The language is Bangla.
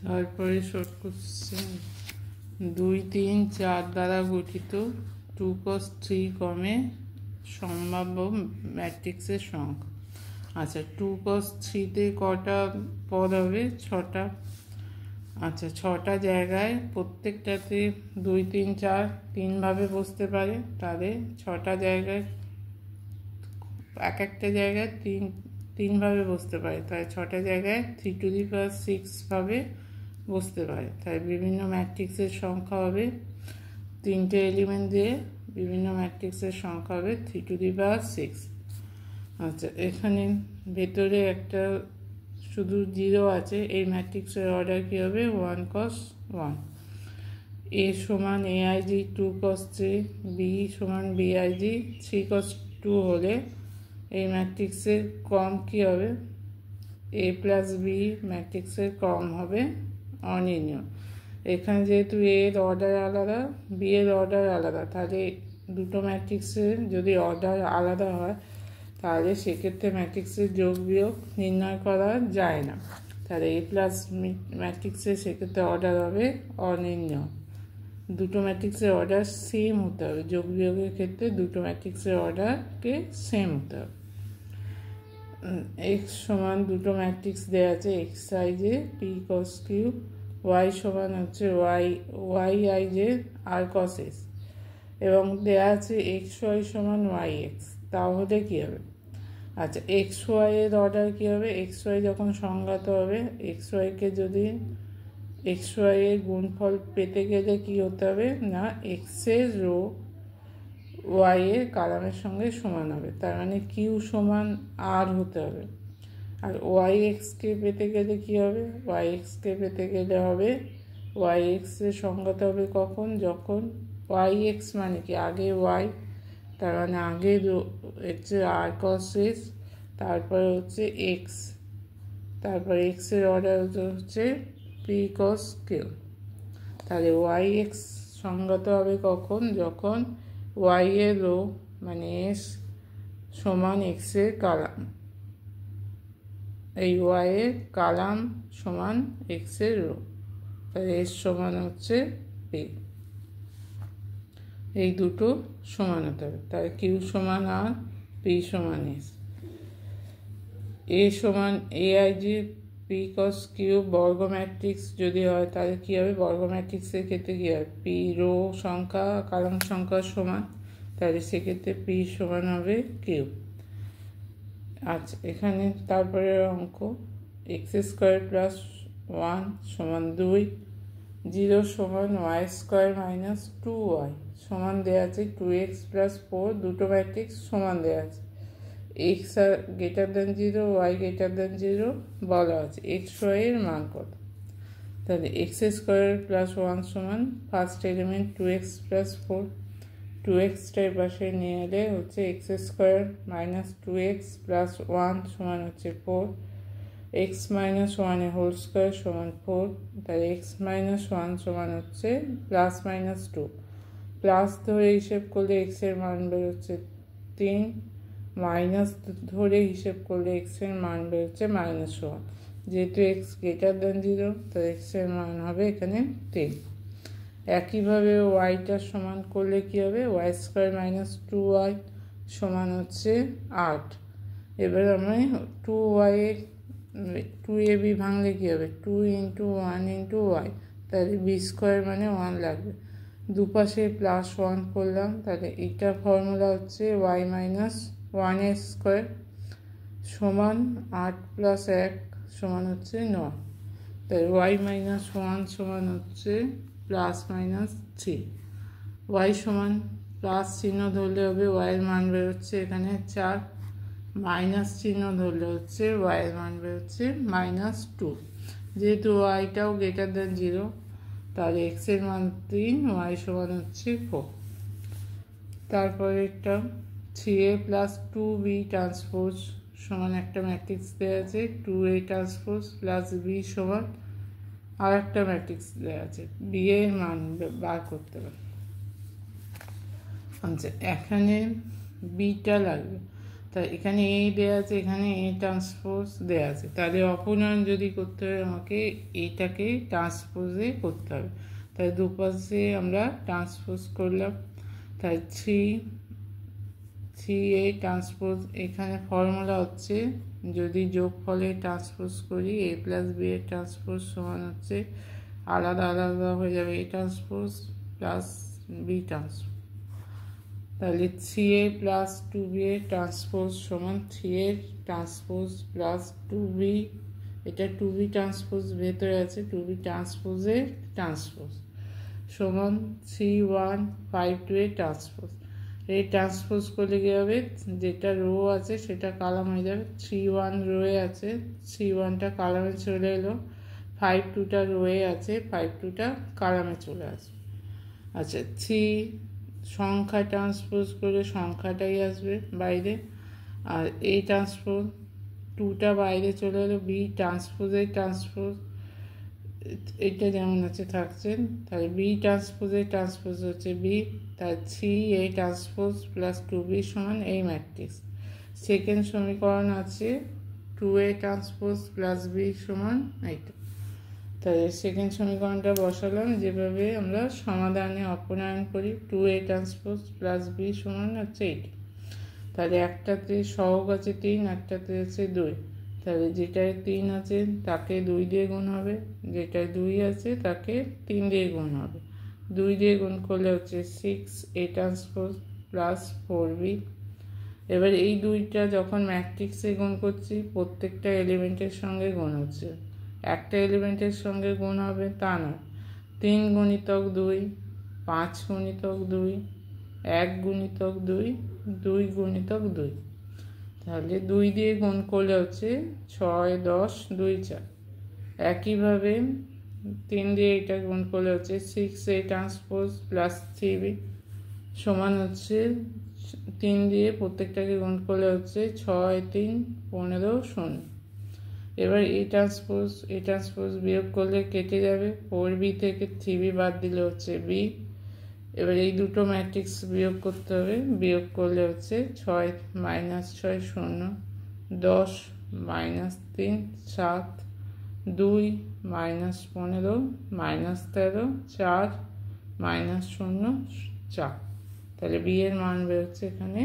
তারপরে শর্ট কোশ্চেন 2, 3, 4 দ্বারা গঠিত 2 cos 3 কমে সম্ভাব্য ম্যাট্রিক্সের সংখ্যা। আচ্ছা, 2 cos 3-তে কটা পদ হবে? 6টা। আচ্ছা, 6টা জায়গায় প্রত্যেকটাতে 2, 3, 4 3ভাবে বসতে পারে। তাহলে 6টা জায়গায় এক একটা জায়গায় 3ভাবে বসতে পারে। তাই 6টা জায়গায় 3⁶ ভাবে বসতে পারে। তাই বিভিন্ন ম্যাট্রিক্সের সংখ্যা হবে 3টে এলিমেন্ট দিয়ে বিভিন্ন ম্যাট্রিক্সের সংখ্যা হবে 3⁶। আচ্ছা, এখানে ভেতরে একটা শুধু 0 আছে। এই ম্যাট্রিক্সের অর্ডার কী হবে? 1 cos 1। A সমান AIG 2 cos 3, B সমান BIG 3 cos 2 হলে এই ম্যাট্রিক্সের ক্রম কী হবে? A প্লাস B ম্যাট্রিক্সের ক্রম হবে অনির্ণীয়। এখানে যেহেতু A এর অর্ডার আলাদা, B এর অর্ডার আলাদা, তাহলে দুটো ম্যাট্রিক্সের যদি অর্ডার আলাদা হয় তাহলে সেক্ষেত্রে ম্যাট্রিক্সের যোগ বিয়োগ নির্ণয় করা যায় না। তাহলে A প্লাস ম্যাট্রিক্সের সেক্ষেত্রে অর্ডার হবে অনির্ণীয়। দুটো ম্যাট্রিক্সের অর্ডার সেম হতে হবে। যোগ বিয়োগের ক্ষেত্রে দুটো ম্যাট্রিক্সের অর্ডারকে সেম হতে হবে। x সমান দুটো ম্যাট্রিক্স দেওয়া আছে xij p cos q, y সমান হচ্ছে yij r cos s, এবং দেওয়া আছে xy সমান yx। তাহলে কী হবে? আচ্ছা, xy এর অর্ডার কী হবে? xy যখন সংজ্ঞাত হবে, xyকে যদি xy এর গুণফল পেতে গেলে কী হতে হবে না, x এর রো y এর কালামের সঙ্গে সমান হবে। তার মানে কিউ সমান আর হতে হবে। আর yx-কে পেতে গেলে কী হবে? yx-কে পেতে গেলে হবে yx এর সংজ্ঞাত হবে কখন? যখন yx মানে কি আগে y, তার মানে আগে হচ্ছে r cos s, তারপরে হচ্ছে x, তারপর x এর অর্ডার হচ্ছে p cos q। তাহলে yx সংজ্ঞাত হবে কখন? যখন y এর রো মানে s সমান x এর কালাম, এই y এর কালাম সমান x এর রো, তাহলে s সমান হচ্ছে p। এই দুটো সমান হতে হবে। তাহলে q সমান আর p সমান s। a সমান aij p cos q বর্গ ম্যাট্রিক্স যদি হয় তাহলে কী হবে? বর্গ ম্যাট্রিক্সের ক্ষেত্রে কী হয়? p রো সংখ্যা কালাম সংখ্যা সমান, তাহলে সেক্ষেত্রে p সমান হবে q। আচ্ছা, এখানে তারপরে অঙ্ক x² + 1 সমান 2, 0 সমান y² - 2y সমান দেওয়া আছে 2x + 4। দুটো ম্যাট্রিক্স সমান দেওয়া আছে। x > 0 y > 0 বলা আছে। xy এর মান কত? তাহলে x² + 1 সমান ফার্স্ট এলিমেন্ট 2x + 4, 2x পাশে নিয়ে এলে হচ্ছে x² - 2x + 1 সমান হচ্ছে 4, x - 1 এর হোল স্কোয়ার সমান 4। তাহলে x - 1 সমান হচ্ছে +-2। প্লাস ধরে হিসেব করলে x এর মান বেরোচ্ছে 3, মাইনাস ধরে হিসেব করলে x এর মান বেরোচ্ছে -1। যেহেতু x > 0, তো x এর মান হবে এখানে 3। একইভাবে yটা সমান করলে কী হবে? y² - 2y সমান হচ্ছে 8। এবার আমরা 2ab ভাঙলে কী হবে? 2 × 1 × y, তাহলে b² মানে 1 লাগবে। দুপাশে +1 করলাম, তাহলে এটা ফর্মুলা হচ্ছে y - 1² সমান 8 + 1 সমান হচ্ছে 9। তাই y - 1 সমান হচ্ছে +-3। y সমান প্লাস চিহ্ন ধরলে হবে y এর মান বেরোচ্ছে এখানে 4, মাইনাস চিহ্ন ধরলে হচ্ছে y এর মান বেরোচ্ছে -2। যেহেতু yটাও > 0, তাহলে x এর মান 3, y সমান হচ্ছে 4। তারপরে একটা 3a + 2b ট্রান্সপোজ সমান একটা ম্যাট্রিক্স দেওয়া আছে 2a ট্রান্সপোজ + b সমান আর একটা ম্যাট্রিক্স দেওয়া আছে। b এর মান বার করতে হবে। আচ্ছা, এখানে বিটা লাগবে। তাই এখানে এ দেওয়া আছে, এখানে এ ট্রান্সপোজ দেওয়া আছে, তাহলে অপনয়ন যদি করতে হয় আমাকে এইটাকে ট্রান্সপোজে করতে হবে। তাই দুপাশে আমরা ট্রান্সপোজ করলাম। তাই থ্রি এ ট্রান্সপোজ, এখানে ফর্মুলা হচ্ছে যদি যোগফলে ট্রান্সপোজ করি এ প্লাস বি এর ট্রান্সপোজ সমান হচ্ছে আলাদা আলাদা হয়ে যাবে A transpose plus B transpose. তাহলে three A plus two B এর ট্রান্সপোজ সমান থ্রি এর ট্রান্সপোজ প্লাস টু বি, এটা টু বি ট্রান্সপোজ ভেতরে আছে, টু বি ট্রান্সপোজের ট্রান্সপোজ সমান 3,1,5,2 এর ট্রান্সপোজ। এই ট্রান্সপোজ করলে কী হবে, যেটা রো আছে সেটা কালাম হয়ে যাবে, 3,1 রোয়ে আছে, 3,1টা কালামে চলে এলো, 5,2টা রোয়ে আছে, 5,2টা কালামে চলে আসবে। আচ্ছা, থ্রি সংখ্যা ট্রান্সপোজ করলে সংখ্যাটাই আসবে বাইরে, আর এই ট্রান্সপোজ টুটা বাইরে চলে এলো, বি ট্রান্সপোজের ট্রান্সপোজ এটা যেমন আছে থাকছেন, তাহলে বি ট্রান্সপোজের ট্রান্সপোজ হচ্ছে বি, তার three A transpose plus two B সমান এই ম্যাট্রিক্স। সেকেন্ড সমীকরণ আছে two A transpose plus B সমান এইটা। তাহলে সেকেন্ড সমীকরণটা বসালাম যেভাবে আমরা সমাধানে অপনয়ন করি, two A transpose plus B সমান হচ্ছে এইটা। তাহলে একটাতে সহগ আছে 3, একটাতে আছে 2, তাহলে যেটায় 3 আছে তাকে 2 দিয়ে গুণ হবে, যেটায় 2 আছে তাকে 3 দিয়ে গুণ হবে, 2 দিয়ে গুণ করলে হচ্ছে 6 এ ট্রান্সপোজ প্লাস 4b। এবার এই দুইটা যখন ম্যাট্রিক্সে গুণ করছি প্রত্যেকটা এলিমেন্টের সঙ্গে গুণ হচ্ছে, একটা এলিমেন্টের সঙ্গে গুণ হবে তা নয়, 3 গুণিতক 2, 5 গুণিতক 2, 1 গুণিতক 2, 2 গুণিতক 2, তাহলে 2 দিয়ে গুণ করলে হচ্ছে 6, 10, 2, 4। একইভাবে 3 দিয়ে এটা গুণ করলে হচ্ছে 6 এ ট্রান্সপোজ প্লাস 3b সমান হচ্ছে 3 দিয়ে প্রত্যেকটাকে গুণ করলে হচ্ছে 6, 3, 15, 0। এবার এই ট্রান্সপোজ বিয়োগ করলে কেটে যাবে, 4b থেকে 3b বাদ দিলে হচ্ছে b। এবার এই দুটো ম্যাট্রিক্স বিয়োগ করতে হবে, বিয়োগ করলে হচ্ছে 6 - 6 0, 10 - 3 7, 2 - 15 - 13, 4 - 0 4। তাহলে বি এর মান বেরোচ্ছে এখানে।